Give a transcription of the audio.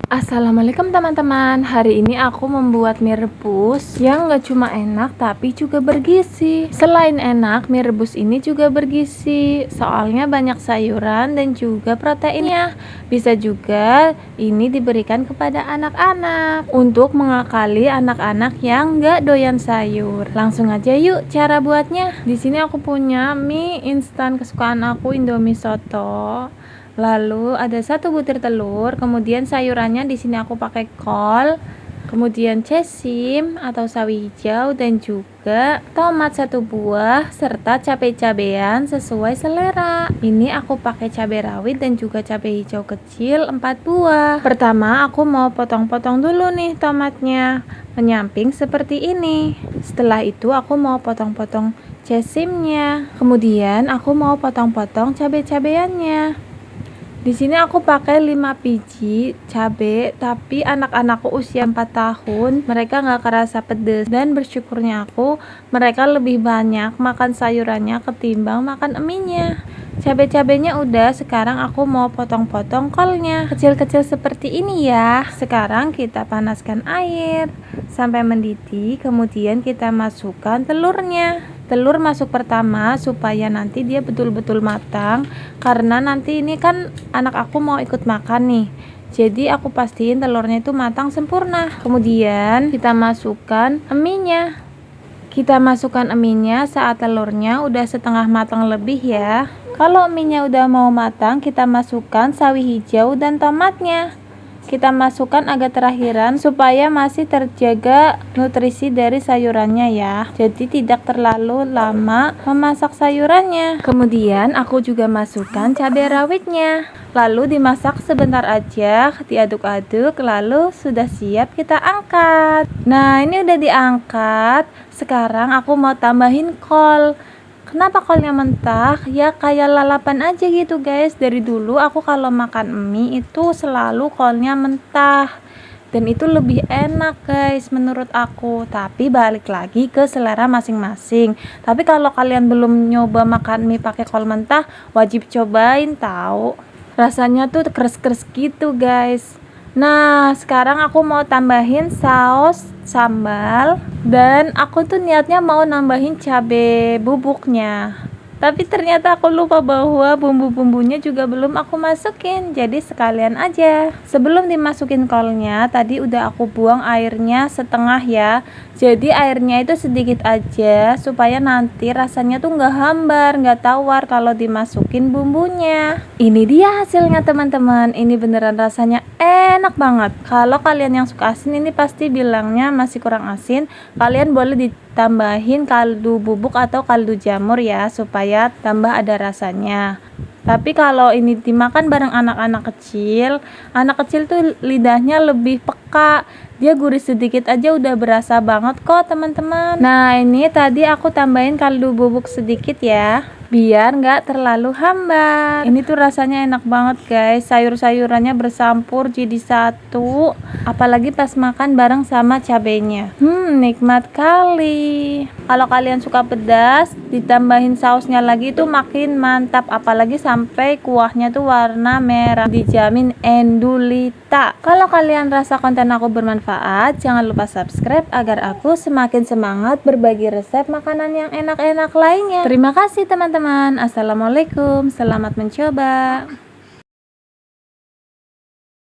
Assalamualaikum teman-teman. Hari ini aku membuat mie rebus yang gak cuma enak tapi juga bergizi. Selain enak, mie rebus ini juga bergizi, soalnya banyak sayuran dan juga proteinnya. Bisa juga ini diberikan kepada anak-anak untuk mengakali anak-anak yang gak doyan sayur. Langsung aja yuk cara buatnya. Di sini aku punya mie instan kesukaan aku, Indomie Soto. Lalu ada 1 butir telur, kemudian sayurannya di sini aku pakai kol, kemudian cesim atau sawi hijau dan juga tomat 1 buah serta cabai-cabean sesuai selera. Ini aku pakai cabai rawit dan juga cabai hijau kecil 4 buah. Pertama aku mau potong-potong dulu nih tomatnya, menyamping seperti ini. Setelah itu aku mau potong-potong cesimnya, kemudian aku mau potong-potong cabai-cabeannya. Di sini aku pakai 5 biji cabai, tapi anak-anakku usia 4 tahun, mereka nggak kerasa pedes, dan bersyukurnya aku, mereka lebih banyak makan sayurannya ketimbang makan eminya. Cabai-cabainya udah, sekarang aku mau potong-potong kolnya, kecil-kecil seperti ini ya. Sekarang kita panaskan air sampai mendidih, kemudian kita masukkan telurnya. Telur masuk pertama supaya nanti dia betul-betul matang, karena nanti ini kan anak aku mau ikut makan nih, jadi aku pastiin telurnya itu matang sempurna. Kemudian kita masukkan eminya saat telurnya udah setengah matang lebih ya. Kalau eminya udah mau matang, kita masukkan sawi hijau dan tomatnya. Kita masukkan agak terakhiran supaya masih terjaga nutrisi dari sayurannya ya, jadi tidak terlalu lama memasak sayurannya. Kemudian aku juga masukkan cabai rawitnya, lalu dimasak sebentar aja, diaduk-aduk, lalu sudah siap kita angkat. Nah, ini udah diangkat. Sekarang aku mau tambahin kol. Kenapa kolnya mentah? Ya kayak lalapan aja gitu guys. Dari dulu aku kalau makan mie itu selalu kolnya mentah, dan itu lebih enak guys menurut aku. Tapi balik lagi ke selera masing-masing. Tapi kalau kalian belum nyoba makan mie pakai kol mentah, wajib cobain tahu. Rasanya tuh keres-keres gitu guys. Nah, sekarang aku mau tambahin saus sambal, dan aku tuh niatnya mau nambahin cabai bubuknya, tapi ternyata aku lupa bahwa bumbu-bumbunya juga belum aku masukin, jadi sekalian aja. Sebelum dimasukin kolnya, tadi udah aku buang airnya setengah ya, jadi airnya itu sedikit aja supaya nanti rasanya tuh nggak hambar, nggak tawar kalau dimasukin bumbunya. Ini dia hasilnya teman-teman, ini beneran rasanya enak banget. Kalau kalian yang suka asin, ini pasti bilangnya masih kurang asin, kalian boleh ditambahin kaldu bubuk atau kaldu jamur ya, supaya tambah ada rasanya. Tapi kalau ini dimakan bareng anak-anak kecil tuh lidahnya lebih peka, dia gurih sedikit aja udah berasa banget kok teman-teman. Nah, ini tadi aku tambahin kaldu bubuk sedikit ya, biar nggak terlalu hambar. Ini tuh rasanya enak banget guys, sayur-sayurannya bersampur jadi satu, apalagi pas makan bareng sama cabenya. Nikmat kali. Kalau kalian suka pedas, ditambahin sausnya lagi tuh makin mantap, apalagi sampai kuahnya tuh warna merah, dijamin endulita. Kalau kalian rasa konten aku bermanfaat, jangan lupa subscribe agar aku semakin semangat berbagi resep makanan yang enak-enak lainnya. Terima kasih teman-teman. Assalamualaikum, selamat mencoba.